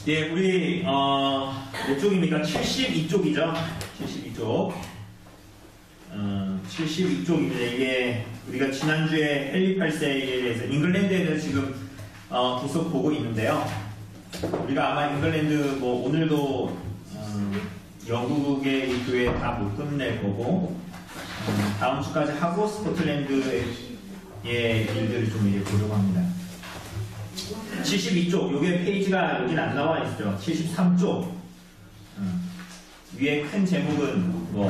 예, 우리 몇 쪽입니까? 72쪽이죠. 72쪽. 72쪽입니다. 이게 우리가 지난주에 헨리 8세에 대해서 잉글랜드에 대해서 지금 계속 보고 있는데요. 우리가 아마 잉글랜드 뭐 오늘도 영국의 이 교회 다 못 끝낼 거고 다음 주까지 하고 스코틀랜드의 일들을 좀 이제 보려고 합니다. 72쪽, 요게 페이지가 여긴 안 나와 있죠. 73쪽. 위에 큰 제목은 뭐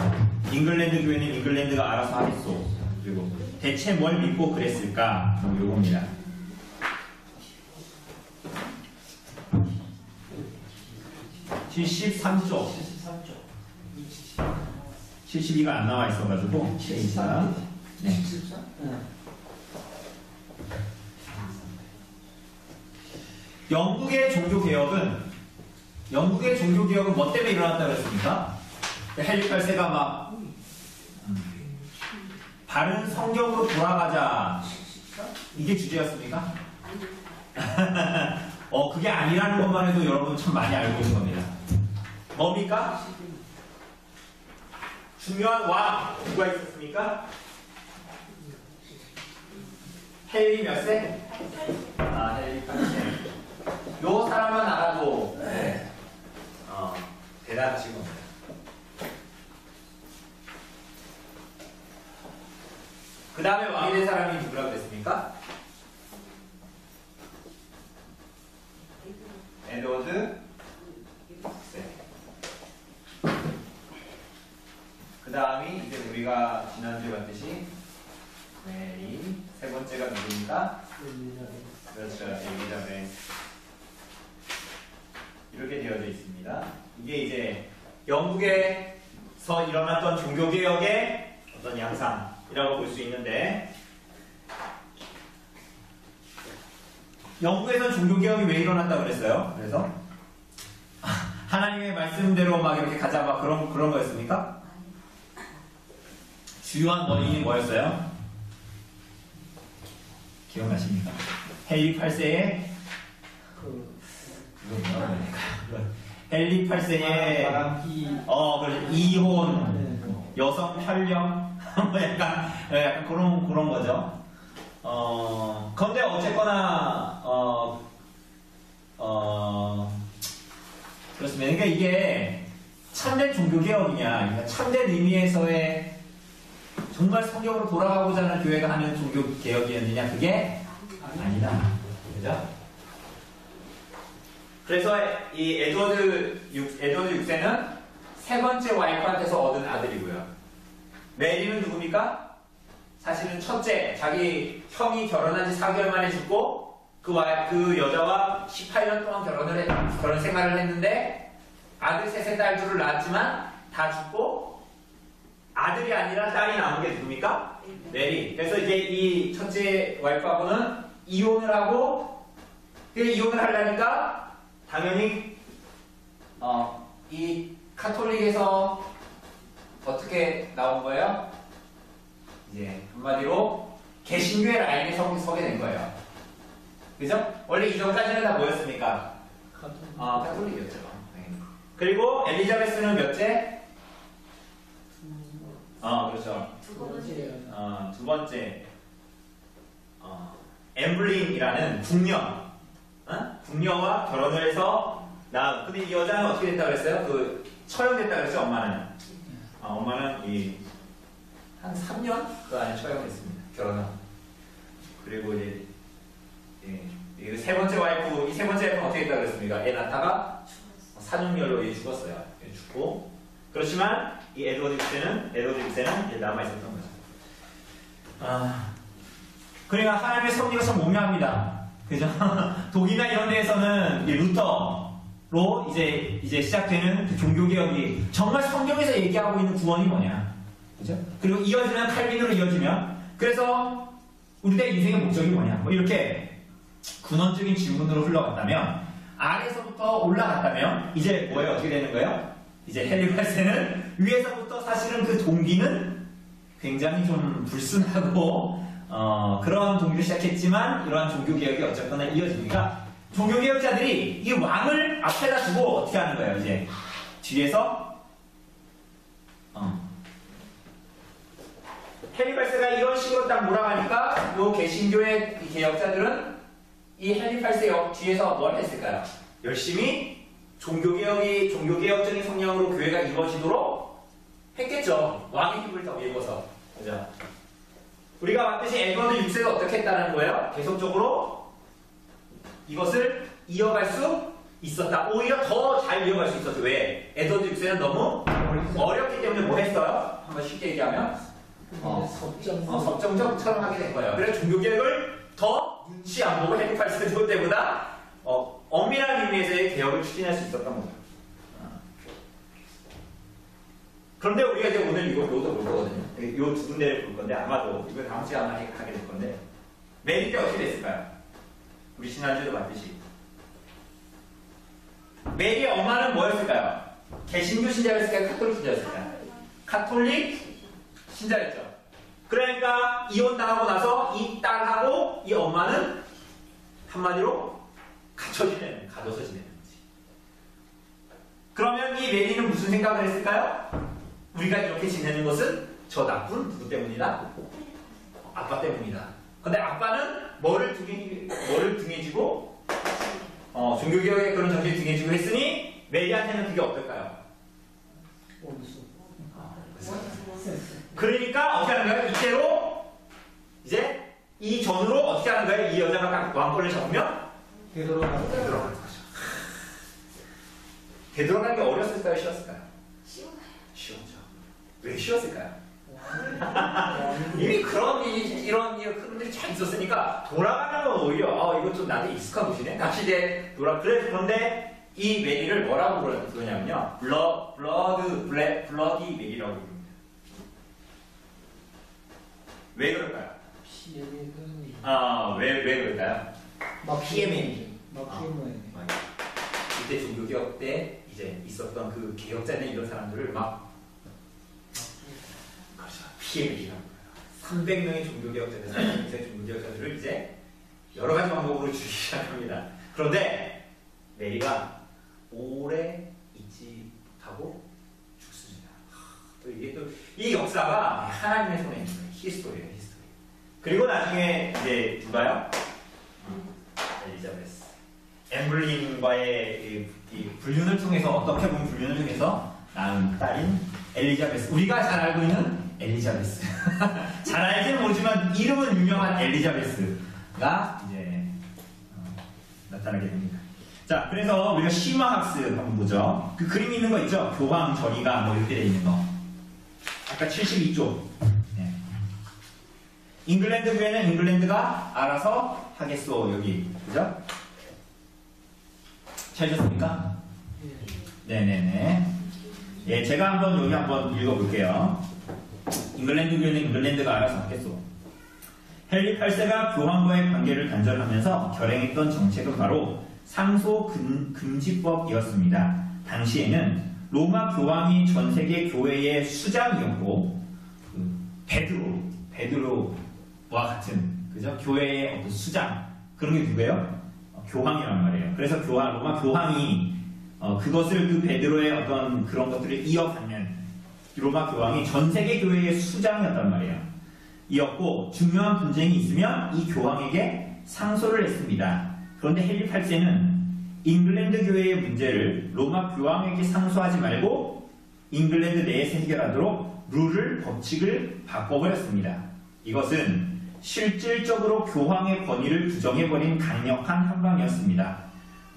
잉글랜드 교회는 잉글랜드가 알아서 하겠소. 그리고 대체 뭘 믿고 그랬을까? 뭐 요겁니다. 73쪽. 72가 안 나와 있어가지고 페이지가. 네. 영국의 종교개혁은 뭐 때문에 일어났다고 했습니까? 헨리 8세가 막 바른 성경으로 돌아가자 이게 주제였습니까? 그게 아니라는 것만 해도 여러분 참 많이 알고 있는 겁니다. 뭡니까? 중요한 왕 누가 있었습니까? 헨리 몇 세? 헨리 8세. 요 사람만 알아도 대단하신 겁니다. 그 다음에 왕이 된 사람이 누구라고 했습니까? 에드워드 6세. 그 다음이 이제 우리가 지난주에 봤듯이 메리. 세 번째가 누구입니까? 그렇죠. 엘리자베스. 이렇게 되어져 있습니다. 이게 이제 영국에서 일어났던 종교개혁의 어떤 양상이라고 볼 수 있는데, 영국에서는 종교개혁이 왜 일어났다고 그랬어요? 그래서 하나님의 말씀대로 막 이렇게 가자 막 그런 거였습니까? 주요한 원인이 뭐였어요? 기억나십니까? 헨리 8세의 헨리 8세의 그렇죠. 이혼, 여성 편령, 뭐 약간 그런 거죠. 그런데 어쨌거나 그렇습니다. 그러니까 이게 참된 종교개혁이냐, 그러니까 참된 의미에서의 정말 성경으로 돌아가고자 하는 교회가 하는 종교개혁이었느냐, 그게 아니다. 그죠? 그래서 이 에드워드 6세는 세 번째 와이프한테서 얻은 아들이고요. 메리는 누굽니까? 사실은 첫째, 자기 형이 결혼한 지 4개월 만에 죽고 그 여자와 18년 동안 결혼 생활을 했는데 아들 셋에 딸 둘을 낳았지만 다 죽고 아들이 아니라 딸이 남은 게 누굽니까? 메리. 그래서 이제 이 첫째 와이프하고는 이혼을 하고, 이혼을 하려니까 당연히 이 카톨릭에서 어떻게 나온 거예요? 이제 한마디로 개신교의 라인에 서게 된 거예요. 그죠? 원래 이전까지는 다 뭐였습니까? 카톨릭이었죠. 네. 그리고 엘리자베스는 몇째? 그렇죠. 두 번째. 엠블린이라는 궁녀와 결혼을 해서 근데 이 여자는 어떻게 됐다고 그랬어요? 처형됐다고 그랬죠, 엄마는. 엄마는 한 3년 그 안에 처형됐습니다. 결혼하고. 그리고 이제 이 세 번째 와이프는 어떻게 됐다고 그랬습니까? 애 낳다가 사중열로 죽었어요. 죽고. 그렇지만 이 에드워드 6세는 남아있었던 거죠. 그러니까 하나님의 섭리가 참 오묘합니다. 그죠? 독일이나 이런 데에서는 루터로 이제 시작되는 종교개혁이 정말 성경에서 얘기하고 있는 구원이 뭐냐. 그죠? 그리고 이어지면 칼빈으로 이어지면, 그래서 우리의 인생의 목적이 뭐냐. 뭐 이렇게 근원적인 질문으로 흘러갔다면, 아래서부터 올라갔다면, 이제 뭐예요? 어떻게 되는 거예요? 이제 헨리 8세는 위에서부터 사실은 그 동기는 굉장히 좀 불순하고, 그런 종교를 시작했지만 이러한 종교개혁이 어쨌거나 이어지니까 종교개혁자들이 이 왕을 앞에다 두고 어떻게 하는 거예요? 이제 뒤에서 헨리 8세가 이런 식으로 딱 몰아가니까 요 개신교의 이 개혁자들은 이 헨리 8세 뒤에서 뭘 했을까요? 열심히 종교개혁적인 성향으로 교회가 이루어지도록 했겠죠. 왕의 힘을 더 입어서. 그죠? 우리가 봤듯이 에드워드 6세가 어떻게 했다는 거예요? 계속적으로 이것을 이어갈 수 있었다. 오히려 더 잘 이어갈 수 있었죠. 왜? 에드워드 6세는 너무 어렵기 때문에 뭐 했어요? 한번 쉽게 얘기하면 섭정적처럼 하게 된 거예요. 그래서 종교개혁을 더 눈치 안 보고 헨리 8세 때보다 엄밀한 의미에서의 개혁을 추진할 수 있었던 거죠. 그런데 우리가 이제 오늘 이것도 볼 거거든요. 이 두 군데를 볼 건데 아마도 이거 다음 시간에 아마 하게 될 건데 메리 때 어떻게 됐을까요? 우리 지난주에도 봤듯이 메리의 엄마는 뭐였을까요? 개신교 신자였을까요? 카톨릭 신자였을까요? 카톨릭 신자였죠. 그러니까 이혼당하고 나서 이 딸하고 이 엄마는 한마디로 가둬서 지내는 거지. 그러면 이 메리는 무슨 생각을 했을까요? 우리가 이렇게 지내는 것은 저 나쁜 누구 때문이다? 아빠 때문이다. 근데 아빠는 뭐를 등에 지고 종교개혁의 그런 정신을 등에 지고 했으니 메리한테는 그게 어떨까요? 그러니까 어떻게 하는 거예요? 이때로 이제 이 전으로 어떻게 하는 거예요? 이 여자가 왕권을 잡으면 되돌아가는 거죠. 되돌아가는 게 어렸을까요? 쉬웠을까요? 쉬웠죠. 왜 쉬웠을까요? 이미 이런 분들이 잘 있었으니까 돌아가는 건 오히려 이거 좀 나한테 익숙한 곳이네. 다시 이제 그런데 이 메리를 뭐라고 부르냐면요, 블러디 메리라고 부릅니다. 왜 그럴까요? 왜 그럴까요? 피해 메리. 이때 종교개혁 때 이제 있었던 그 개혁자들 이런 사람들을 막 피해 메리라고 해요. 300명의 종교개혁자들, 300명의 종교개혁자들을 이제 여러 가지 방법으로 죽이기 시작합니다. 그런데 메리가 오래 있지 못하고 죽습니다. 또 이게 또 이 역사가 하나님의 손에 있는 거예요. 히스토리예요, 히스토리. 그리고 나중에 이제 누가요? 엘리자베스. 엠블린과의 이 불륜을 통해서, 어떻게 보면 불륜을 통해서 낳은 딸인 엘리자베스. 우리가 잘 알고 있는 엘리자베스. 잘 알지는 모르지만 이름은 유명한 엘리자베스가 이제 나타나게 됩니다. 자, 그래서 우리가 신화학습 한번 보죠. 그 그림 있는 거 있죠? 교황 저리가 뭐 이렇게 되어 있는 거. 아까 72쪽. 네. 잉글랜드 교회는 잉글랜드가 알아서 하겠소. 여기. 그죠? 찾으셨습니까? 네네네. 예, 제가 여기 한번 읽어볼게요. 잉글랜드 교회는 잉글랜드가 알아서 하겠소. 헨리 8세가 교황과의 관계를 단절하면서 결행했던 정책은 바로 상소 금지법이었습니다. 당시에는 로마 교황이 전 세계 교회의 수장이었고, 베드로와 같은, 그죠? 교회의 어떤 수장, 그런 게 누구예요? 교황이란 말이에요. 그래서 로마 교황이 그것을 그 베드로의 어떤 그런 것들을 이어받는 로마 교황이 전 세계 교회의 수장이었단 말이에요. 이었고, 중요한 분쟁이 있으면 이 교황에게 상소를 했습니다. 그런데 헨리 8세는 잉글랜드 교회의 문제를 로마 교황에게 상소하지 말고 잉글랜드 내에서 해결하도록 룰을, 법칙을 바꿔버렸습니다. 이것은 실질적으로 교황의 권위를 부정해버린 강력한 한방이었습니다.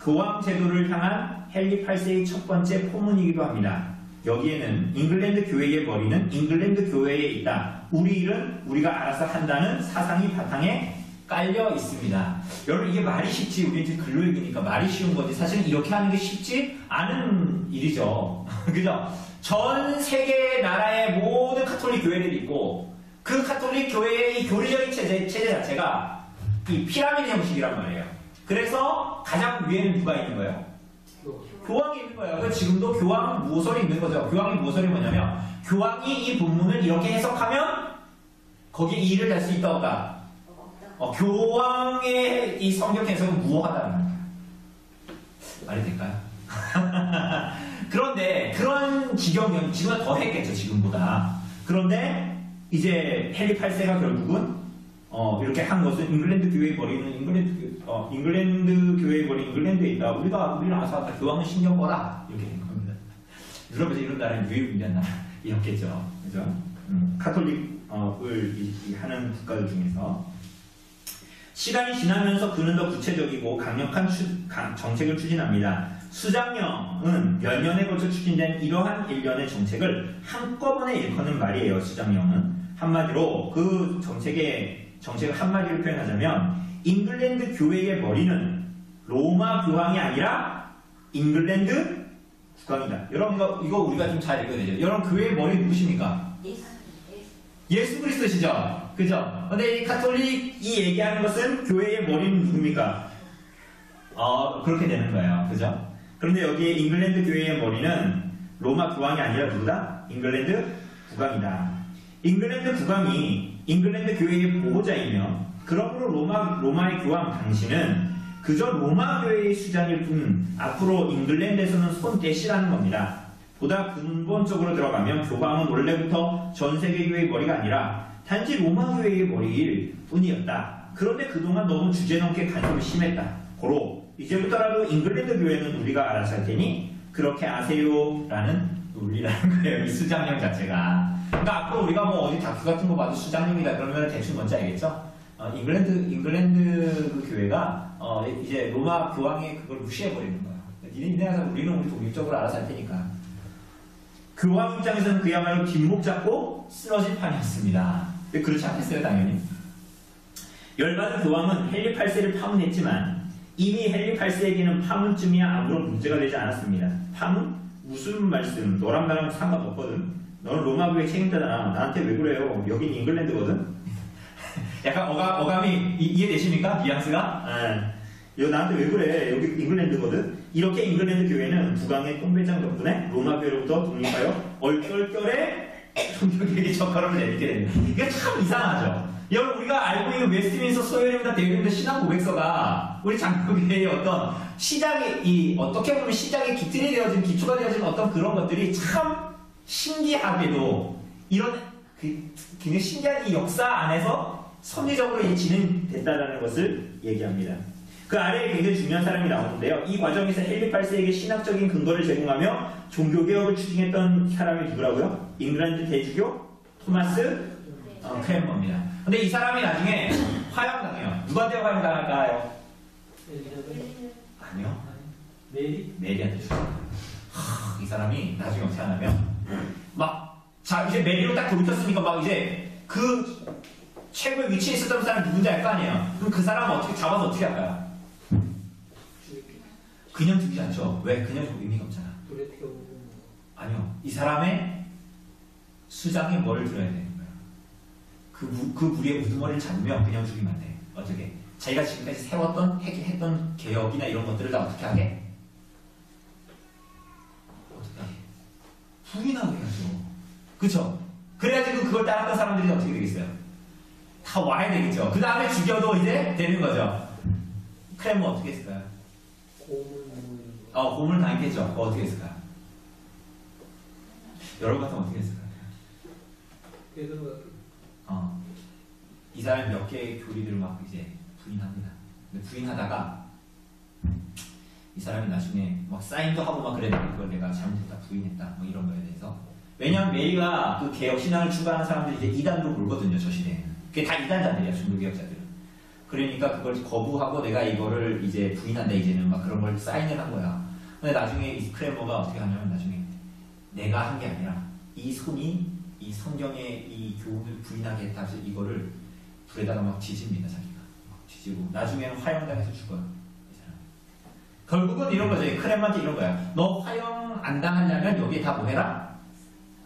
교황 제도를 향한 헨리 8세의 첫 번째 포문이기도 합니다. 여기에는 잉글랜드 교회의 머리는 잉글랜드 교회에 있다. 우리 일은 우리가 알아서 한다는 사상이 바탕에 깔려 있습니다. 여러분, 이게 말이 쉽지, 우리 지금 글로 읽으니까 말이 쉬운 거지 사실은 이렇게 하는 게 쉽지 않은 일이죠. 그죠? 전 세계 나라의 모든 카톨릭 교회들이 있고, 그 카톨릭 교회의 이 교리적인 체제 자체가 이 피라미드 형식이란 말이에요. 그래서 가장 위에는 누가 있는 거예요? 교황이 있는 거예요. 그래서 지금도 교황은 모설이 있는 거죠. 교황의 모설이 뭐냐면, 교황이 이 본문을 이렇게 해석하면 거기에 이의를 달 수 있다 없다. 교황의 이 성경 해석은 무효하다는 겁니다. 말이 될까요? 지금은 더 했겠죠, 지금보다. 그런데 이제 헨리 8세가 결국은 이렇게 한 것은 잉글랜드 교회의 머리는 잉글랜드 교회의 머리 잉글랜드에 있다. 우리는 아서 교황은 신경 꺼라. 이렇게 된 겁니다. 유럽에서 이런 나라는 유일무이한 나라였겠죠. 그죠? 카톨릭을 하는 국가들 중에서 시간이 지나면서 그는 더 구체적이고 강력한 정책을 추진합니다. 수장령은 몇 년에 걸쳐 추진된 이러한 일련의 정책을 한꺼번에 일컫는 말이에요. 수장령은 한마디로 그 정책을 한마디로 표현하자면 잉글랜드 교회의 머리는 로마 교황이 아니라 잉글랜드 국왕이다. 여러분 이거 우리가 좀 잘 읽어야 되죠. 여러분 교회의 머리 누구십니까? 예수 그리스도시죠. 그죠? 근데 이 카톨릭이 얘기하는 것은 교회의 머리는 누굽니까? 그렇게 되는 거예요. 그죠? 그런데 여기에 잉글랜드 교회의 머리는 로마 국왕이 아니라 누구다? 잉글랜드 국왕이다. 잉글랜드 국왕이 잉글랜드 교회의 보호자이며 그러므로 로마의 교황 당신은 그저 로마 교회의 수장일 뿐 앞으로 잉글랜드에서는 손대시라는 겁니다. 보다 근본적으로 들어가면 교황은 원래부터 전 세계 교회의 머리가 아니라 단지 로마 교회의 머리일 뿐이었다. 그런데 그동안 너무 주제넘게 간섭이 심했다. 고로 이제부터라도 잉글랜드 교회는 우리가 알아서 할 테니 그렇게 아세요라는 논리라는 거예요. 이 수장령 자체가. 그러니까 앞으로 우리가 뭐 어디 다큐 같은 거 봐도 수장령이다 그러면 대충 뭔지 알겠죠? 잉글랜드 그 교회가 이제 로마 교황의 그걸 무시해버리는 거야. 니네 가서 우리는 우리 독립적으로 알아서 할 테니까. 교황 입장에서는 그야말로 뒷목 잡고 쓰러질 판이었습니다. 그렇지 않겠어요, 당연히. 열받은 교황은 헨리 8세를 파문했지만 이미 헨리 8세에게는 파문쯤이야 아무런 문제가 되지 않았습니다. 파문? 무슨 말씀? 너랑 나랑 상관없거든. 너는 로마 교회 책임자잖아. 나한테 왜 그래요? 여긴 잉글랜드거든. 약간 어감이 이해되십니까? 뉘앙스가? 나한테 왜 그래? 여기 잉글랜드거든. 이렇게 잉글랜드 교회는 국왕의 똥배짱 덕분에 로마 교회로부터 독립하여 얼떨결에 종교계에게 첫걸음을 내딛게 됩니다. 이게 참 이상하죠. 여러분 우리가 알고 있는 웨스트민스터 소요령이나 대유령의 신앙 고백서가 우리 장로교회의 어떤 시작이 어떻게 보면 시작의 기틀이 되어진 기초가 되어진 어떤 그런 것들이 참 신기하게도 이런 굉장히 신기한 이 역사 안에서 섭리적으로 진행됐다는 것을 얘기합니다. 그 아래에 굉장히 중요한 사람이 나오는데요. 이 과정에서 헨리 8세에게 신학적인 근거를 제공하며 종교개혁을 추진했던 사람이 누구라고요? 잉글랜드 대주교 토마스 크랜머입니다. 근데 이 사람이 나중에 화형당해요. 누구한테 화형당할까요? 아니요. 메리한테 죽어요. 이 사람이 나중에 어떻게 하냐면 자 이제 메리로 딱 돌이켰으니까 막 이제 그 최고의 위치에 있었던 사람이 누군지 알 거 아니에요. 그럼 그 사람은 어떻게 잡아서 어떻게 할까요? 그냥 죽이지 않죠. 왜? 그냥 죽을 의미가 없잖아. 아니요. 이 사람의 수장에 뭘 들어야 되는 거예요. 그 무리의 우두머리를 잡으면 그냥 죽이면 안 돼. 어떻게? 자기가 지금까지 했던 개혁이나 이런 것들을 다 어떻게 하게? 어떻게 하게? 부인하게 해야죠. 그쵸? 그래야지 그걸 따랐던 사람들이 어떻게 되겠어요? 다 와야 되겠죠. 그 다음에 죽여도 이제 되는 거죠. 크렘은 어떻게 했을까요? 고문을 당했겠죠. 어떻게 했을까요? 여러분 같으면 어떻게 했을까요? 이 사람이 몇 개의 교리들을 막 이제 부인합니다. 근데 부인하다가 이 사람이 나중에 막 사인도 하고 막 그랬는데 그걸 내가 잘못했다, 부인했다, 뭐 이런 거에 대해서. 왜냐하면 메리가 그 개혁 신앙을 추구하는 사람들이 이제 이단으로 몰거든요, 저 시대에는. 그게 다 이단자들이야, 종교개혁자들은. 그러니까 그걸 거부하고 내가 이거를 이제 부인한다, 이제는 막 그런 걸 사인을 한 거야. 근데 나중에 이 크레머가 어떻게 하냐면 나중에 내가 한 게 아니라 이 손이 이 성경의 이 교훈을 부인하게 했다 해서 이거를 불에다가 막 뒤집니다, 자기가. 막 뒤지고. 나중에는 화형당해서 죽어요, 이 사람. 결국은 이런 거죠. 크레머한테 이런 거야. 너 화형 안 당하려면 여기에 다 뭐 해라?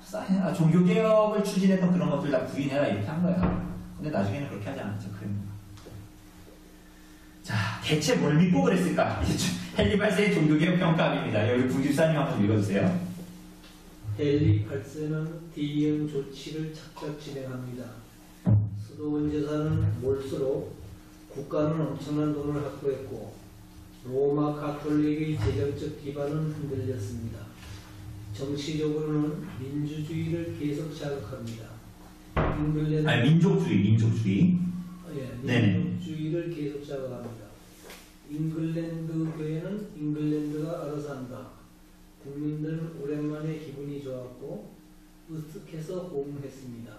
사인해라. 종교개혁을 추진했던 그런 것들 다 부인해라. 이렇게 한 거야. 근데 나중에는 그렇게 하지 않았죠, 크레머가. 자, 대체 뭘 믿고 그랬을까? 헨리 8세의 종교개혁 평가입니다. 여기 부집사님 한번 읽어주세요. 헨리 8세는 대형 조치를 착착 진행합니다. 수도원 재산은 몰수로 국가는 엄청난 돈을 확보했고 로마 가톨릭의 재정적 기반은 흔들렸습니다. 정치적으로는 민주주의를 계속 자극합니다. 잉글랜드 민족주의. 네네. 민주주의를 계속 자극합니다. 잉글랜드 교회는 잉글랜드가 알아서 한다. 국민들은 오랜만에 기분이 좋았고 으쓱해서 호응했습니다.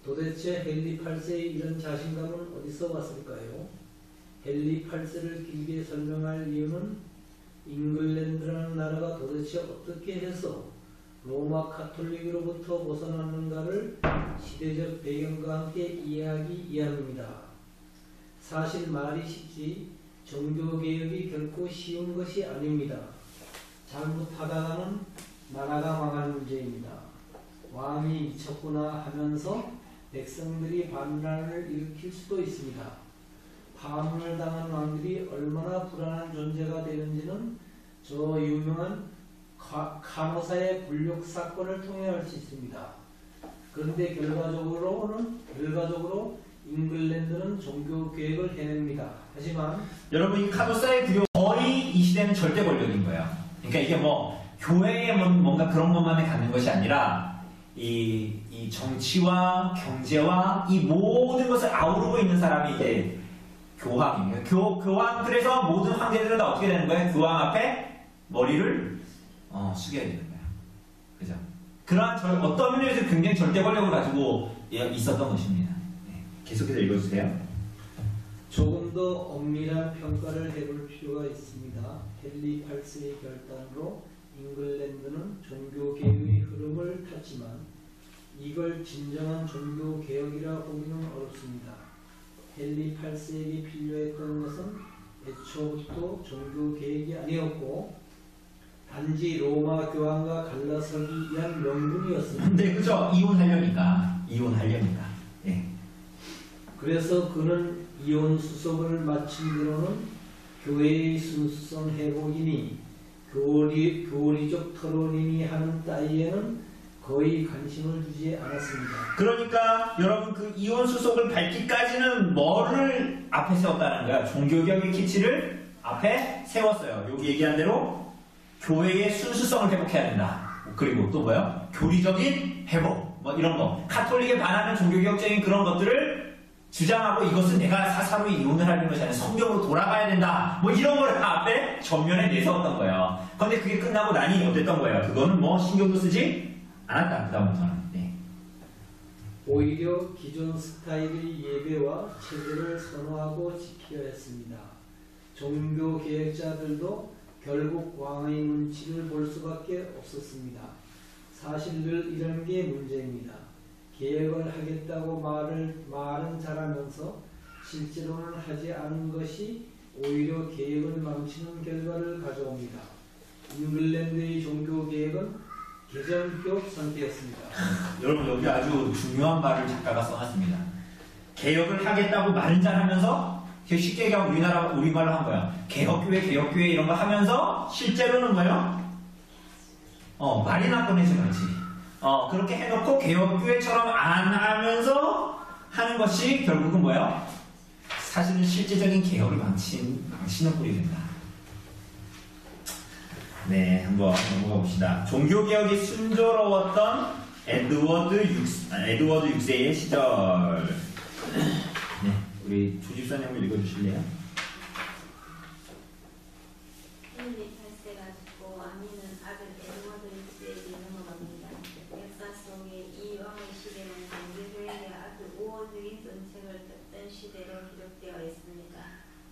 도대체 헨리 8세의 이런 자신감은 어디서 왔을까요? 헨리 8세를 길게 설명할 이유는 잉글랜드라는 나라가 도대체 어떻게 해서 로마 카톨릭으로부터 벗어났는가를 시대적 배경과 함께 이해하기 위함입니다. 사실 말이 쉽지 종교개혁이 결코 쉬운 것이 아닙니다. 잘못하다가는 나라가 망할 문제입니다. 왕이 미쳤구나 하면서 백성들이 반란을 일으킬 수도 있습니다. 파문을 당한 왕들이 얼마나 불안한 존재가 되는지는 저 유명한 카노사의 불력 사건을 통해 알 수 있습니다. 그런데 결과적으로 잉글랜드는 종교 개혁을 해냅니다. 하지만 여러분 이 카노사의 불교 거의 이 시대는 절대 권력인 거예요. 그러니까 이게 뭐 교회에 뭔가 그런 것만에 갖는 것이 아니라 이 정치와 경제와 이 모든 것을 아우르고 있는 사람이 이제 교황이에요. 교황. 그래서 모든 황제들은 다 어떻게 되는 거예요? 교황 앞에 머리를 숙여야 되는 거예요. 그죠? 그러한 어떤 면에서 굉장히 절대 권력을 가지고 있었던 것입니다. 네. 계속해서 읽어주세요. 조금 더 엄밀한 평가를 해볼 필요가 있습니다. 헨리 8세의 결단으로 잉글랜드는 종교개혁의 흐름을 탔지만 이걸 진정한 종교개혁이라 보기는 어렵습니다. 헨리 8세에게 필요했던 것은 애초부터 종교개혁이 아니었고 단지 로마 교황과 갈라서기 위한 명분이었습니다. 네, 그죠? 이혼하려니까. 네. 그래서 그는 이혼 수속을 마친 뒤로는 교회의 순수성 회복이니 교리적 토론이니 하는 따위에는 거의 관심을 두지 않았습니다. 그러니까 여러분 그 이혼 수속을 밟기까지는 뭐를 앞에 세웠다는 거야? 종교개혁의 키치를 앞에 세웠어요. 여기 얘기한 대로 교회의 순수성을 회복해야 된다. 그리고 또 뭐요? 교리적인 회복. 뭐 이런 거. 카톨릭에 반하는 종교개혁적인 그런 것들을 주장하고 이것은 내가 사사로이 이혼을 하는 것이 아니라 성경으로 돌아가야 된다. 뭐 이런 걸 앞에 전면에 내세웠던 거예요. 그런데 그게 끝나고 나니 어땠던 거예요? 그거는 뭐 신경도 쓰지 않았다. 그다음부터는. 네. 오히려 기존 스타일의 예배와 체제를 선호하고 지키려 했습니다. 종교 개혁자들도 결국 왕의 눈치를 볼 수밖에 없었습니다. 사실 늘 이런 게 문제입니다. 개혁을 하겠다고 말은 잘하면서 실제로는 하지 않은 것이 오히려 개혁을 망치는 결과를 가져옵니다. 잉글랜드의 종교 개혁은 개정교 상태였습니다. 여러분 여기 아주 중요한 말을 작가가 써놨습니다. 개혁을 하겠다고 말은 잘하면서 쉽게 얘기하면 우리말로 한 거야. 개혁교회 이런 거 하면서 실제로는 뭐예요? 말이나 꺼내지 말지. 그렇게 해놓고 개혁교회처럼 안 하면서 하는 것이 결국은 뭐예요? 사실은 실제적인 개혁을 망치는 꼴이 된다. 네, 한번 넘어가 봅시다. 종교개혁이 순조로웠던 에드워드 6세의 시절. 네, 우리 조집사님 한번 읽어주실래요? 헨리 8세가 죽고 왕위는 아들 에드워드 6세에게 넘어갑니다. 역사 속에 이 왕의 시대는 종교개혁의 아주 우호적인 정책을 폈던 시대로 기록되어 있습니다.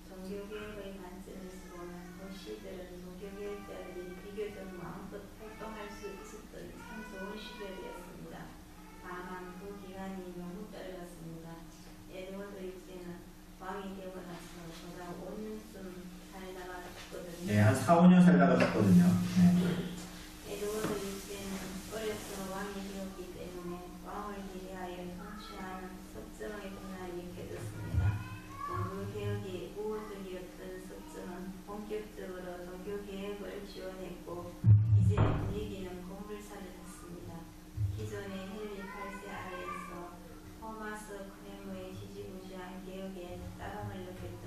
종교개혁의 관점에서 보면 그 시대는 종교개혁자들이 비교적 마음껏 활동할 수 있었던 참 좋은 시절이었습니다. 다만 그 기간이 너무 짧았습니다. 에드워드 6세는 왕이 되고 나서 보다 5년쯤 살다가 죽거든요. 네, 한 4, 5년 살다가 죽거든요. 네. 에드워드 6세는 어려서 왕이 되었기 때문에 왕을 비리하여 통치하는 섭정의 분할이 켜졌습니다. 종교개혁이 우호적이었던 섭정은 본격적으로 종교개혁을 지원했고 이제 분위기는 건물살을 했습니다. 기존의 헨리 8세 아래에서 토마스 크레머의 지지부진한 개혁에 따름을 느꼈던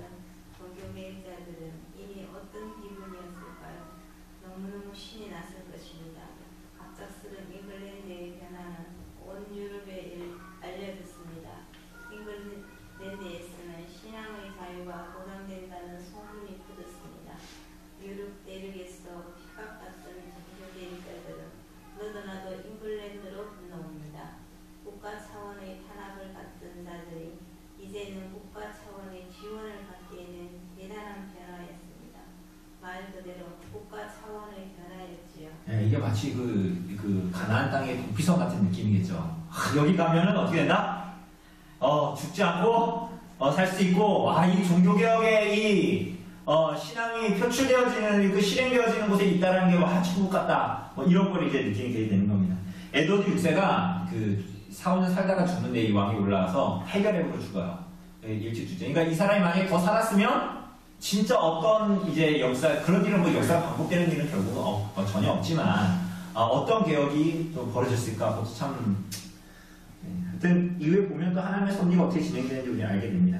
종교개혁자들은 이미 어떤 기분이었을까요? 너무너무 신이 났습니다. 국가 차원을 변하였지요. 네, 이게 마치 그 가나안 땅의 도피성 같은 느낌이겠죠. 여기 가면은 어떻게 된다? 죽지 않고 살 수 있고, 와, 이 종교개혁의 이 신앙이 표출되어지는 그 실행되어지는 곳에 있다는 게 와, 천국 같다. 뭐 이런 걸 이제 느끼게 되는 겁니다. 에드워드 6세가 그 4, 5년 살다가 죽는데 이 왕이 올라와서 해결해보러 죽어요. 일찍 죽죠. 그러니까 이 사람이 만약에 더 살았으면 진짜 어떤 이제 역사, 그런 일은 뭐 역사가 반복되는 일은 결국은 전혀 없지만, 어떤 개혁이 또 벌어졌을까, 그것도 참, 하여튼, 이후에 보면 또 하나님의 섭리가 어떻게 진행되는지 우리는 알게 됩니다.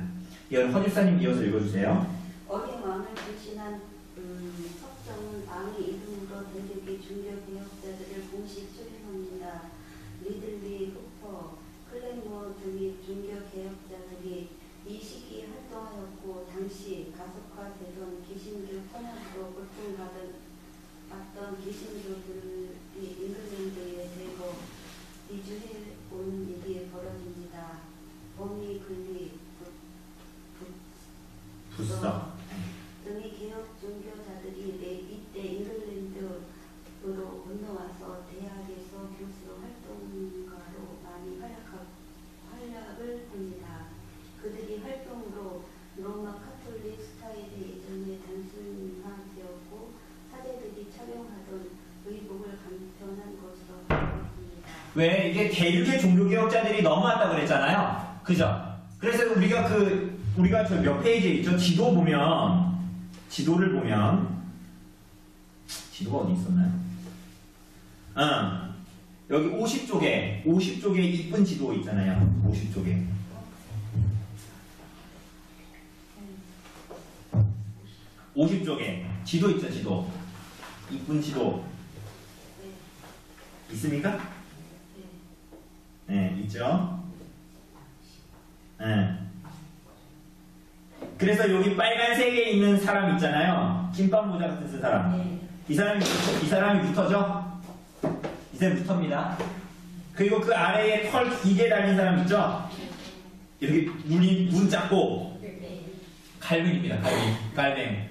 이건 허집사님 이어서 읽어주세요. 어린 왕을 대신한 석정은 왕의 이름으로 대륙의 종교개혁자들을 공식 수령합니다. 리들리, 후퍼, 클레모 등의 종교개혁자들이 이 시기에 활동하였고 당시 가속화되던 개신교 탄압으로 고통받던 개신교들이 잉글랜드에 대거 이주해 온 일이 벌어집니다. 범위 근리 부석 등의 개혁 종교자들이 이때 잉글랜드로 건너와서 대학에서 교수로 활동가로 많이 활약을 합니다. 그들이 활동으로 로마 카톨릭 스타일의 예전에 단순화되었고 사제들이 착용하던 의복을 간편한 것으로 바꿨습니다. 왜 이게 대륙의 종교개혁자들이 너무 많다고 그랬잖아요. 그죠? 그래서 우리가 저 몇 페이지에 있죠? 지도를 보면 지도가 어디 있었나요? 여기 50쪽에 이쁜 지도 있잖아요. 50쪽에. 50쪽에 지도 있죠, 지도. 이쁜 지도. 있습니까? 네, 있죠? 네. 그래서 여기 빨간색에 있는 사람 있잖아요. 김밥 모자 같은 쓴 사람. 이 사람이 붙어죠? 이 사람이 붙습니다. 그리고 그 아래에 털 길게 달린 사람 있죠? 이렇게 눈 작고 갈빙입니다. 갈빙.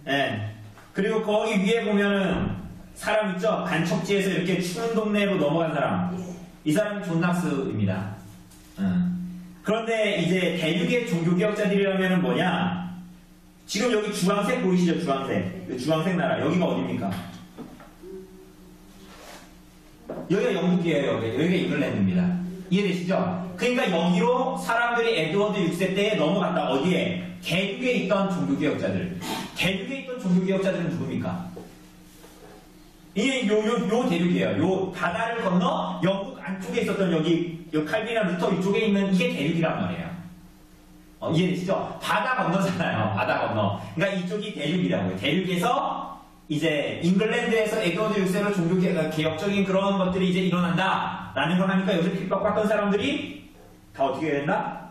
예. 그리고 거기 위에 보면은 사람 있죠? 간척지에서 이렇게 추운 동네로 넘어간 사람. 이 사람이 존 낙스입니다. 그런데 이제 대륙의 종교개혁자들이라면 뭐냐? 지금 여기 주황색 보이시죠? 주황색 나라. 여기가 어디입니까? 여기가 영국이에요. 여기가 잉글랜드입니다. 이해되시죠? 그러니까 여기로 사람들이 에드워드 6세 때에 넘어갔다. 어디에? 대륙에 있던 종교개혁자들. 대륙에 있던 종교개혁자들은 누굽니까? 이게 요 대륙이에요. 요 바다를 건너 영국 안쪽에 있었던 여기 칼빈이나 루터 이쪽에 있는 이게 대륙이란 말이에요. 이해되시죠? 바다 건너잖아요. 바다 건너. 그러니까 이쪽이 대륙이라고요. 대륙에서 이제 잉글랜드에서 에드워드 6세로 종교개혁적인 그런 것들이 이제 일어난다 라는 걸 하니까 요새 핍박받던 사람들이 다 어떻게 된다?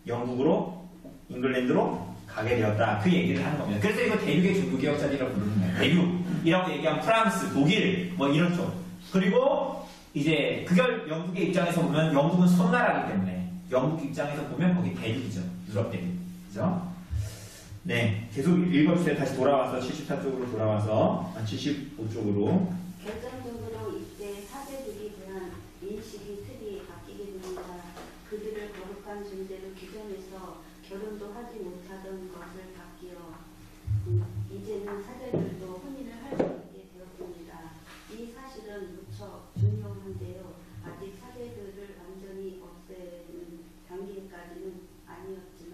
영국으로, 잉글랜드로 가게 되었다. 그 얘기를 하는 겁니다. 그래서 이거 대륙의 종교개혁자들이라고 부르는 거예요. 대륙이라고 얘기하면 프랑스, 독일 뭐 이런 쪽. 그리고 이제 그걸 영국의 입장에서 보면 영국은 섬나라이기 때문에 영국 입장에서 보면 거기 대륙이죠. 유럽 대륙. 그죠? 네. 계속 읽어주세요. 다시 돌아와서 74쪽으로 돌아와서 75쪽으로. 결정적으로 이때 사제들에 대한 인식이 틀이 바뀌게 됩니다. 그들을 거룩한 존재로 규정해서 결혼도 하지 못하던 것을 바뀌어 이제는 사제들도 혼인을 할 수 있게 되었습니다. 이 사실은 무척 중요한데요. 아직 사제들을 완전히 없애는 단계까지는 아니었지만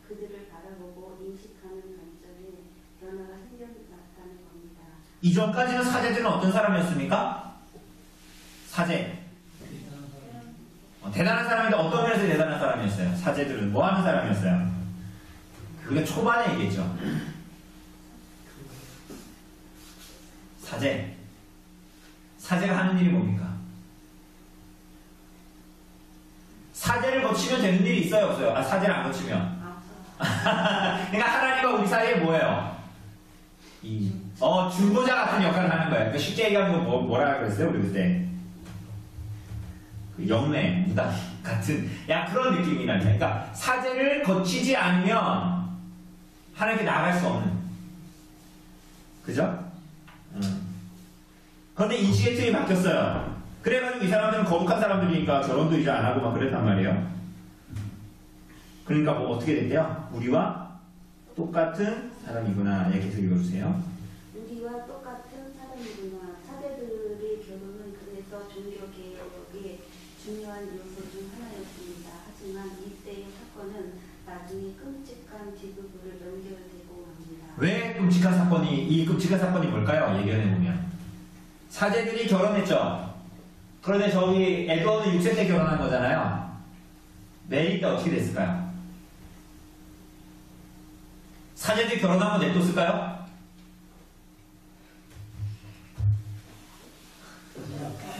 그들을 바라보고 인식하는 관점에 변화가 생겨났다는 겁니다. 이전까지는 사제들은 어떤 사람이었습니까? 사제. 대단한 사람인데 어떤 면에서 대단한 사람이었어요? 사제들은 뭐 하는 사람이었어요? 그게 초반에 얘기했죠. 사제가 하는 일이 뭡니까? 사제를 거치면 되는 일이 있어요, 없어요? 사제를 안 거치면. 그러니까 하나님과 우리 사이에 뭐예요? 중보자 같은 역할을 하는 거예요. 그러니까 쉽게 얘기하면 뭐라 그랬어요, 우리 그때? 영내, 무당 같은 그런 느낌이라니까. 그러니까 사제를 거치지 않으면 하나님께 나아갈 수 없는. 그죠? 그런데 인식의 틀이 바뀌었어요. 그래가지고 이 사람들은 거룩한 사람들이니까 결혼도 이제 안 하고 막 그랬단 말이에요. 그러니까 뭐 어떻게 됐대요? 우리와 똑같은 사람이구나. 예, 계속 읽어주세요. 우리와 똑같은 사람이구나. 사제들의 결혼은 그래서 종교개혁의 중요한 요소 중 하나였습니다. 하지만 이때의 사건은 나중에 끔찍한 뒤부분을 연결되고 합니다. 왜 끔찍한 사건이, 이 끔찍한 사건이 뭘까요? 예견해보면 사제들이 결혼했죠. 그런데 저기 에드워드 6세 때 결혼한 거잖아요. 메리 때 어떻게 됐을까요? 사제들이 결혼한 거 냅뒀을까요?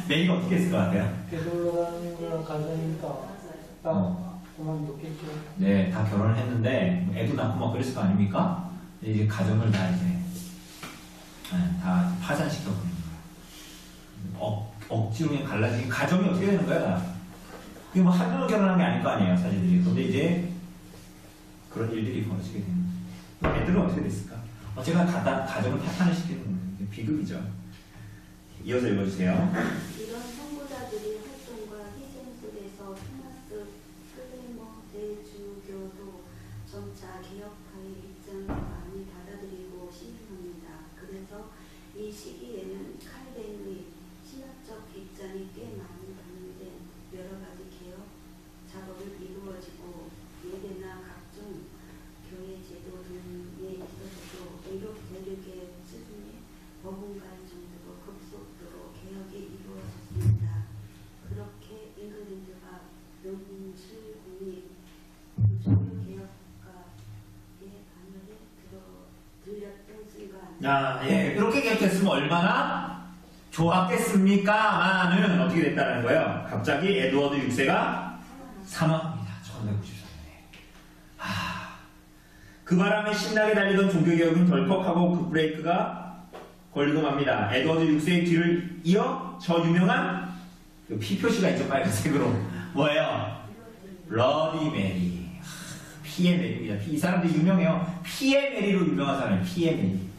메리가 어떻게 했을 것 같아요? 되돌아가는 거랑 가정이니까 딱 그만뒀겠죠. 네, 다 결혼을 했는데 애도 낳고 막 그랬을 거 아닙니까? 이제 가정을 다 이제 다 파산시켜버리는 거예요. 억지로 그냥 갈라지는 가정이 어떻게 되는 거야? 이게 뭐 한명을 결혼한 게 아닐 거 아니에요, 사제들이. 근데 이제 그런 일들이 벌어지게 되는 거예요. 애들은 어떻게 됐을까? 어쨌거나 가정을 파탄을 시키는 거예요. 비극이죠. 이어서 읽어주세요. 이런 선구자들의 활동과 희생 속에서 토마스 클레모 대주교도 점차 개혁파의 입장을 많이 받아들이고 신행합니다. 그래서 이 시기에는 칼뱅의 신학적 입장이 꽤 많이 반영된 여러 가지 개혁 작업을 이루어지고 예배나 각종 교회 제도 등에 있어서도 의료 대륙의 수준에 버금갈 정도로 급속도로 개혁이 이루어졌습니다. 그렇게 잉글랜드가 명실 공립 종교 개혁가의 반열에 들렸던 순간 야, 예, 이렇게 개혁했으면 얼마나 좋았겠습니까만은 어떻게 됐다는 거예요? 갑자기 에드워드 6세가 사망합니다. 1594년에. 그 바람에 신나게 달리던 종교개혁은 덜컥하고 급브레이크가 걸리고 맙니다. 에드워드 6세의 뒤를 이어 저 유명한 그 피표시가 있죠, 빨간색으로. 뭐예요? 블러디 메리. 피의 메리입니다. 이 사람들이 유명해요. 피의 메리로 유명한 사람이에요. 피의 메리.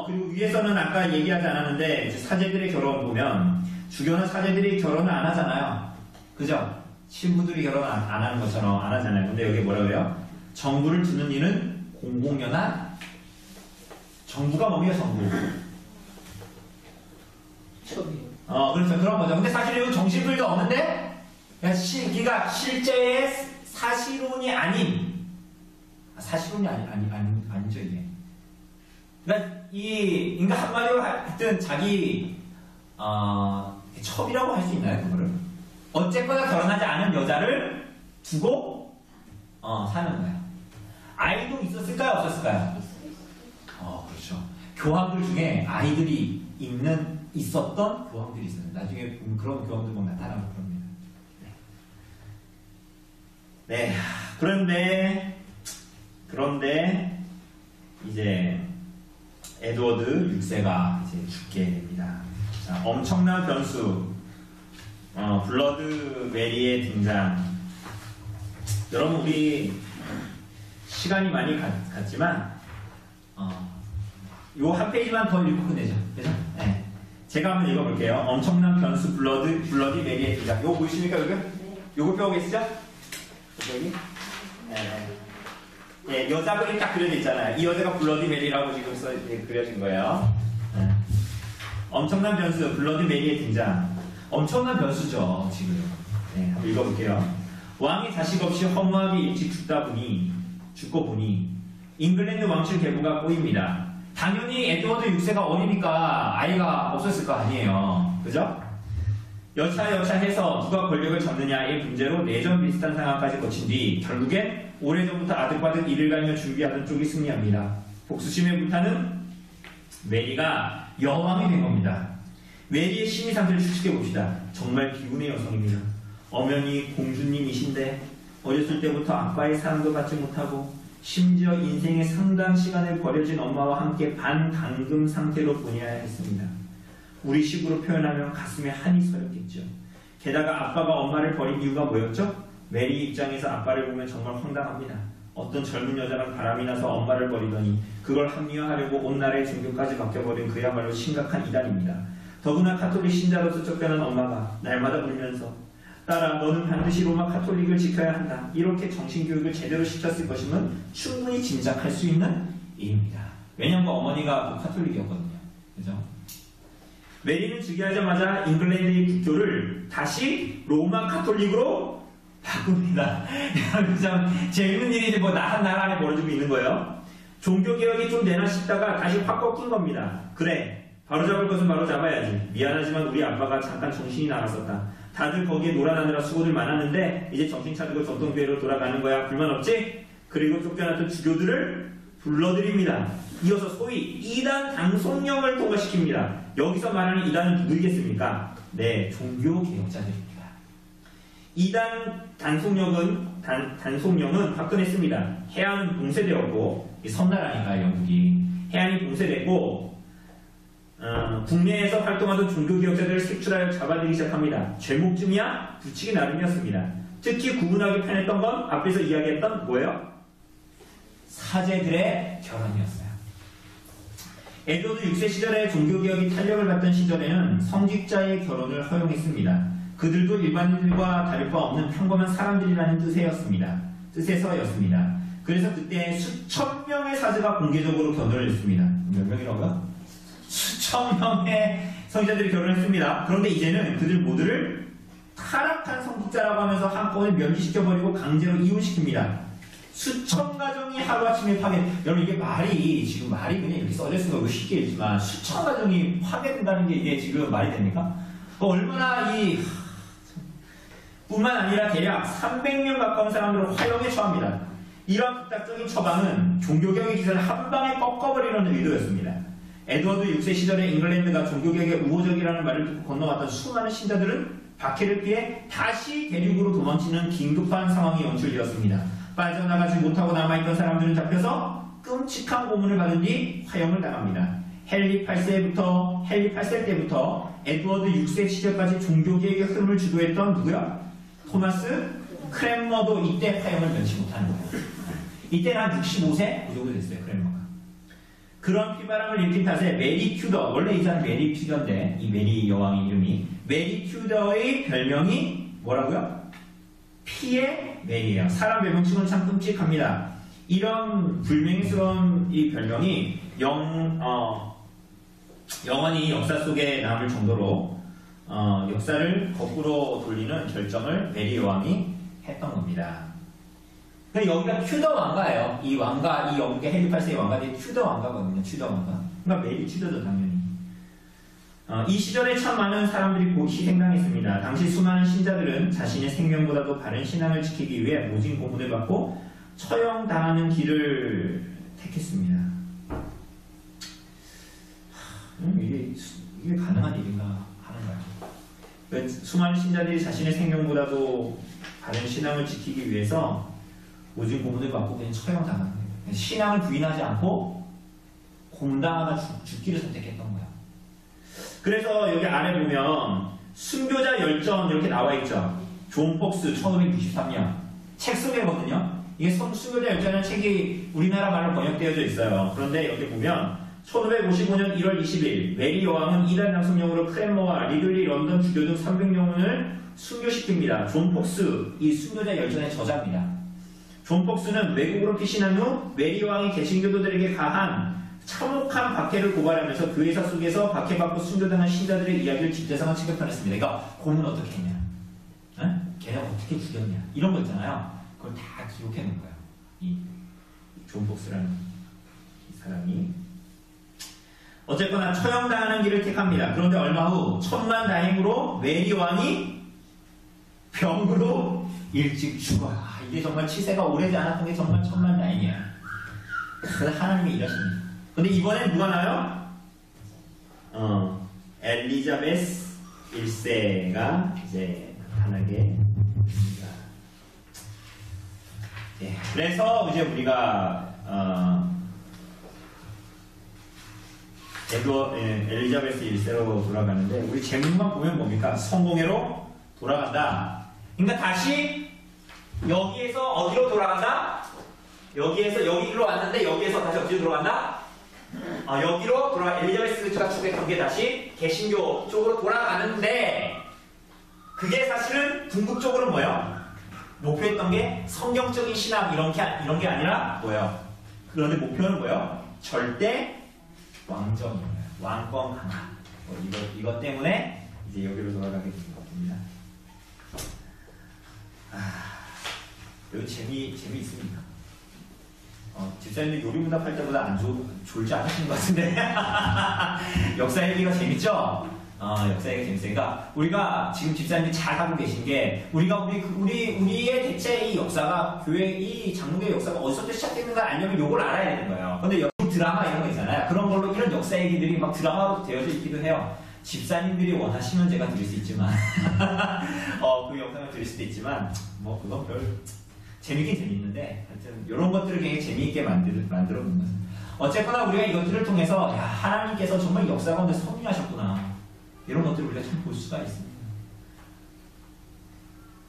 그리고 위에서는 아까 얘기하지 않았는데 이제 사제들의 결혼 보면 주교는 사제들이 결혼을 안 하잖아요. 그죠? 신부들이 결혼 안 하는 것처럼 안 하잖아요. 근데 여기 뭐라 그래요? 정부를 두는 이는 공공연한 정부가 뭡니까? 정부. 첩이. 그렇죠. 그런 거죠. 근데 사실 이거 정신불도 없는데 그러니까 실제의 사실혼이 아닌 사실혼이 아니죠 이게. 그러니까 한마디로 하여튼 자기 첩이라고 할 수 있나요 그거를? 어쨌거나 결혼하지 않은 여자를 두고 사는 거예요. 아이도 있었을까요 없었을까요? 그렇죠. 교황들 중에 아이들이 있었던 교황들이 있어요. 나중에 보면 그런 교황들 막 나타나고 그럽니다. 네. 그런데 이제 에드워드 6세가 이제 죽게 됩니다. 자, 엄청난 변수. 블러드 메리의 등장. 여러분 우리 시간이 많이 갔지만 요 한 페이지만 더 읽고 끝내죠. 그죠? 네. 제가 한번 읽어볼게요. 엄청난 변수 블러디 메리의 등장. 요거 보이십니까 여기? 네. 요거 뼈가 계시죠? 여기? 네, 여자 그림 딱 그려져 있잖아요. 이 여자가 블러디 메리라고 지금 그려진 거예요. 네. 엄청난 변수 블러디 메리의 등장. 엄청난 변수죠 지금. 네, 한번 읽어볼게요. 왕이 자식 없이 허무하게 일찍 죽고 보니 잉글랜드 왕실 계보가 꼬입니다. 당연히 에드워드 6세가 어리니까 아이가 없었을 거 아니에요. 그죠? 여차해서 누가 권력을 잡느냐의 문제로 내전 비슷한 상황까지 거친 뒤 결국엔 오래전부터 아득바득 이를 갈며 준비하던 쪽이 승리합니다. 복수심에 불타는 메리가 여왕이 된 겁니다. 메리의 심리 상태를 추측해 봅시다. 정말 비운의 여성입니다. 엄연히 공주님이신데 어렸을 때부터 아빠의 사랑도 받지 못하고 심지어 인생의 상당 시간을 버려진 엄마와 함께 반감금 상태로 보내야 했습니다. 우리 식으로 표현하면 가슴에 한이 서렸겠죠. 게다가 아빠가 엄마를 버린 이유가 뭐였죠? 메리 입장에서 아빠를 보면 정말 황당합니다. 어떤 젊은 여자는 바람이 나서 엄마를 버리더니 그걸 합리화하려고 온 나라의 종교까지 바뀌어버린 그야말로 심각한 이단입니다. 더구나 카톨릭 신자로서 쫓겨난 엄마가 날마다 울면서 딸아 너는 반드시 로마 카톨릭을 지켜야 한다. 이렇게 정신교육을 제대로 시켰을 것임은 충분히 짐작할 수 있는 일입니다. 왜냐하면 어머니가 카톨릭이었거든요. 그죠? 메리는 즉위하자마자 잉글랜드의 국교를 다시 로마 카톨릭으로 바꿉니다. 참 재밌는 일이 이제 뭐 한 나라 안에 벌어지고 있는 거예요. 종교개혁이 좀 되나 싶다가 다시 확 꺾인 겁니다. 그래, 바로잡을 것은 바로 잡아야지. 미안하지만 우리 아빠가 잠깐 정신이 나갔었다. 다들 거기에 놀아나느라 수고들 많았는데 이제 정신 차리고 전통교회로 돌아가는 거야. 불만 없지? 그리고 쫓겨났던 주교들을 불러드립니다. 이어서 소위 2단 당속령을 통과시킵니다. 여기서 말하는 2단은 누구겠습니까? 네, 종교개혁자들입니다. 2단 단속령은 화끈했습니다. 해안은 봉쇄되었고, 섬나라니까 영국이. 해안이 봉쇄되고, 국내에서 활동하던 종교개혁자들을 색출하여 잡아들이기 시작합니다. 죄목쯤이야 붙이기 나름이었습니다. 특히 구분하기 편했던 건 앞에서 이야기했던 뭐예요? 사제들의 결혼이었어요. 에드워드 6세 시절에 종교개혁이 탄력을 받던 시절에는 성직자의 결혼을 허용했습니다. 그들도 일반인들과 다를 바 없는 평범한 사람들이라는 뜻에서였습니다. 그래서 그때 수천 명의 사제가 공개적으로 결혼을 했습니다. 몇 명이라고요? 수천 명의 성직자들이 결혼했습니다. 그런데 이제는 그들 모두를 타락한 성직자라고 하면서 한꺼번에 면제시켜버리고 강제로 이혼시킵니다. 수천 가정이 하루아침에 여러분 이게 지금 말이 그냥 이렇게 써져 있으니까 쉽게 읽지만 수천 가정이 파괴된다는 게 이게 지금 말이 됩니까? 얼마나 뿐만 아니라 대략 300명 가까운 사람들을 화형에 처합니다. 이러한 극단적인 처방은 종교개혁의 기세를 한방에 꺾어버리려는 의도였습니다. 에드워드 6세 시절에 잉글랜드가 종교개혁에 우호적이라는 말을 듣고 건너갔던 수많은 신자들은 박해를 피해 다시 대륙으로 도망치는 긴급한 상황이 연출되었습니다. 빠져나가지 못하고 남아있던 사람들은 잡혀서 끔찍한 고문을 받은 뒤 화형을 당합니다. 헨리 8세 때부터 에드워드 6세 시절까지 종교개혁의 흐름을 주도했던 누구야? 토마스 크랜머도 이때 화형을 면치 못하는 거예요. 이때는 한 65세? 그 정도 됐어요, 크랜머가. 그런 피바람을 일으킨 탓에 메리 튜더, 원래 이 사람 메리 튜더인데, 이 메리 여왕의 이름이, 메리 튜더의 별명이 뭐라고요? 피의 메리예요. 사람 별명칭은 참 끔찍합니다. 이런 불명예스러운 이 별명이 영원히 역사 속에 남을 정도로 역사를 거꾸로 돌리는 결정을 메리 여왕이 했던 겁니다. 여기가 튜더 왕가예요. 이 왕가, 이 영국의 헨리 8세의 왕가들이 튜더 왕가거든요. 튜더 왕가. 그러니까 메리 튜더죠, 당연히. 이 시절에 참 많은 사람들이 희생당했습니다. 당시 수많은 신자들은 자신의 생명보다도 바른 신앙을 지키기 위해 모진 고문을 받고 처형당하는 길을 택했습니다. 이게 가능한 일인가 하는 거예요. 수많은 신자들이 자신의 생명보다도 바른 신앙을 지키기 위해서 모진 고문을 받고 그냥 처형당하는 거예요. 신앙을 부인하지 않고 공당하다 죽기를 선택했던 거예요. 그래서 여기 아래 보면 순교자 열전 이렇게 나와 있죠. 존 폭스 1593년 책 속에거든요. 이게 순교자 열전이라는 책이 우리나라 말로 번역되어져 있어요. 그런데 여기 보면 1555년 1월 20일 메리 여왕은 2단 당속령으로 크랜머와 리들리 런던 주교 등 300명을 순교시킵니다. 존 폭스 이 순교자 열전의 저자입니다. 존 폭스는 외국으로 피신한 후 메리 여왕이 개신교도들에게 가한 참혹한 박해를 고발하면서 교회사 속에서 박해받고 순교당한 신자들의 이야기를 집대성한 책을 펴냈습니다. 그러니까 고문 어떻게 했냐, 걔네 어떻게 죽였냐 이런 거 있잖아요. 그걸 다 기록해 놓은 거예요. 이 존 폭스라는 이 사람이 어쨌거나 처형당하는 길을 택합니다. 그런데 얼마 후 천만다행으로 메리 왕이 병으로 일찍 죽어요. 이게 정말 치세가 오래지 않았던 게 정말 천만다행이야. 그래서 하나님이 이러십니다. 근데 이번엔 누가 나요? 엘리자베스 1세가 이제 나타나게 됩니다. 예, 그래서 이제 우리가 엘리자베스 1세로 돌아가는데 우리 제목만 보면 뭡니까? 성공회로 돌아간다. 그러니까 다시 여기에서 어디로 돌아간다? 여기에서 여기로 왔는데 여기에서 다시 어디로 들어간다? 여기로 돌아 엘리자베스가 추구했던 게 다시 개신교 쪽으로 돌아가는데 그게 사실은 궁극적으로 뭐예요? 목표했던 게 성경적인 신앙 이런 게 아니라 뭐예요? 그런데 목표는 뭐예요? 절대 왕정이에요. 왕권 강화. 이것 때문에 이제 여기로 돌아가게 된 겁니다. 여기 재미 있습니다. 집사님들 요리문답 할 때보다 안 졸지 않으시는 것 같은데 역사 얘기가 재밌죠? 역사 얘기가 재밌으니까 우리가 지금 집사님이 잘 하고 계신 게 우리의 대체 이 역사가 교회 이 장로교회 역사가 어디서부터 시작됐는가 알려면 요걸 알아야 되는 거예요. 근데 여기 드라마 이런 거 있잖아요. 그런 걸로 이런 역사 얘기들이 막 드라마로 되어져 있기도 해요. 집사님들이 원하시면 제가 드릴 수 있지만 그 영상을 드릴 수도 있지만 뭐 그건 별 재밌긴 재밌는데 하여튼 이런 것들을 굉장히 재미있게 만들어 놓는 거죠. 어쨌거나 우리가 이것들을 통해서 하나님께서 정말 역사 가운데 섭리하셨구나 이런 것들을 우리가 참 볼 수가 있습니다.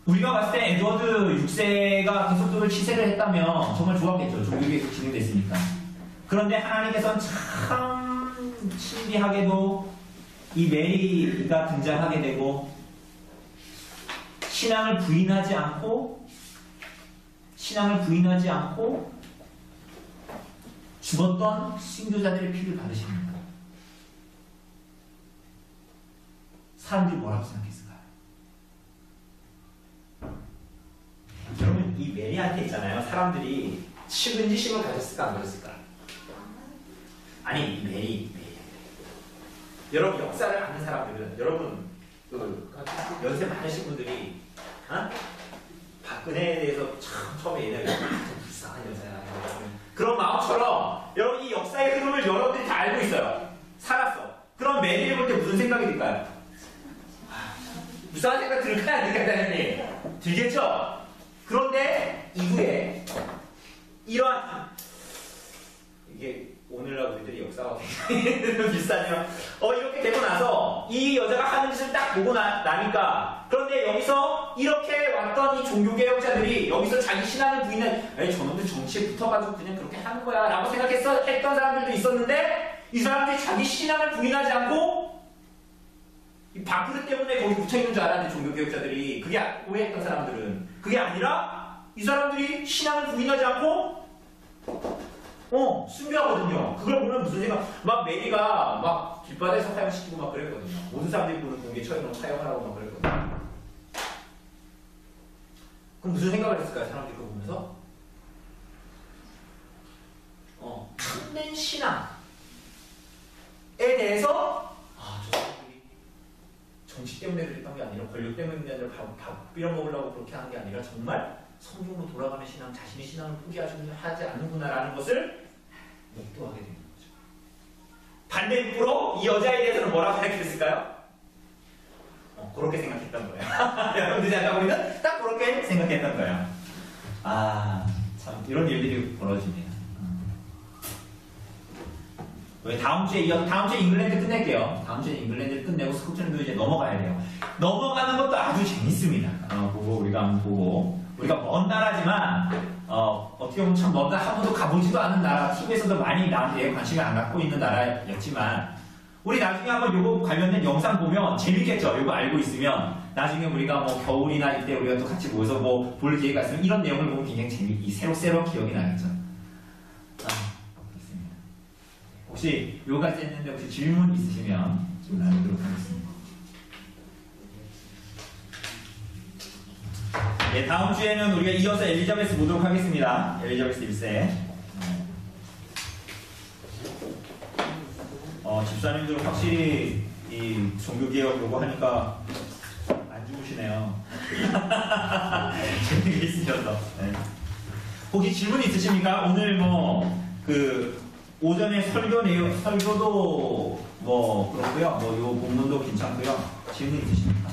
우리가 봤을 때 에드워드 6세가 계속적으로 치세를 했다면 정말 좋았겠죠. 종교가 계속 진행됐으니까. 그런데 하나님께서는 참 신기하게도 이 메리가 등장하게 되고 신앙을 부인하지 않고 죽었던 순교자들의 피를 받으십니다. 사람들이 뭐라고 생각했을까요? 여러분 이 메리한테 있잖아요. 사람들이 측은지심을 가졌을까 안 가졌을까? 아니 이 메리 여러분 역사를 아는 사람들은 여러분 연세 많으신 분들이 박근혜에 대해서 참 처음에 얘네가 불쌍한 여자야 그런 마음처럼 여러분 이 역사의 흐름을 여러분들이 다 알고 있어요. 살았어. 그럼 메리를 볼 때 무슨 생각이 들까요? 불쌍한 생각 들까요? 안 들까요? 당연히 들겠죠? 그런데 이후에 이러한 이게 오늘날 우리들이 역사가 굉장히 비슷하지만 이렇게 되고 나서 이 여자가 하는 짓을 딱 보고 나니까 그런데 여기서 이렇게 왔던 이 종교개혁자들이 여기서 자기 신앙을 부인한 저놈들 정치에 붙어가지고 그냥 그렇게 하는 거야 라고 했던 사람들도 있었는데 이 사람들이 자기 신앙을 부인하지 않고 이 밥그릇 때문에 거기 붙어있는 줄 알았는데 종교개혁자들이 그게 오해했던 사람들은 그게 아니라 이 사람들이 신앙을 부인하지 않고 순교하거든요. 그걸 보면 무슨 생각, 막 메리가 막 길바닥에서 사형시키고 막 그랬거든요. 모든 사람들이 보는 공개 처형으로 사형하라고 막 그랬거든요. 그럼 무슨 생각을 했을까요? 사람들이 그거 보면서? 참된 신앙에 대해서 저 사람들이 정치 때문에 그랬던 게 아니라 권력 때문에 아니라 밥 빌어먹으려고 그렇게 하는 게 아니라 정말 성경으로 돌아가는 신앙, 자신의 신앙을 포기하지 않는구나라는 것을 목도하게 되는 거죠. 반대로 이 여자에 대해서는 뭐라고 생각했을까요? 그렇게 생각했던 거예요. 여러분들이 생각해보면 딱 그렇게 생각했던 거예요. 참 이런 일들이 벌어지네요. 다음 주에 잉글랜드 끝낼게요. 다음 주에 잉글랜드를 끝내고 스코틀랜드 이제 넘어가야 돼요. 넘어가는 것도 아주 재밌습니다. 우리가 한번 보고 우리가 먼 나라지만 어떻게 보면 참 먼 나라 한 번도 가보지도 않은 나라 TV에서도 많이 나한테 관심을 안 갖고 있는 나라였지만 우리 나중에 한번 요거 관련된 영상 보면 재밌겠죠. 요거 알고 있으면 나중에 우리가 뭐 겨울이나 이때 우리가 또 같이 모여서 뭐 볼 기회가 있으면 이런 내용을 보면 굉장히 새록새록 기억이 나겠죠. 그렇습니다. 혹시 요까지 했는데 혹시 질문 있으시면 좀 나누도록 하겠습니다. 네, 다음 주에는 우리가 이어서 엘리자베스 보도록 하겠습니다. 엘리자베스 1세. 집사님들 확실히 이 종교개혁 요거 하니까 안 주무시네요. 재미가 있으셔서. 네. 혹시 질문 있으십니까? 오늘 오전에 설교도 그렇고요. 요 본문도 괜찮고요. 질문 있으십니까?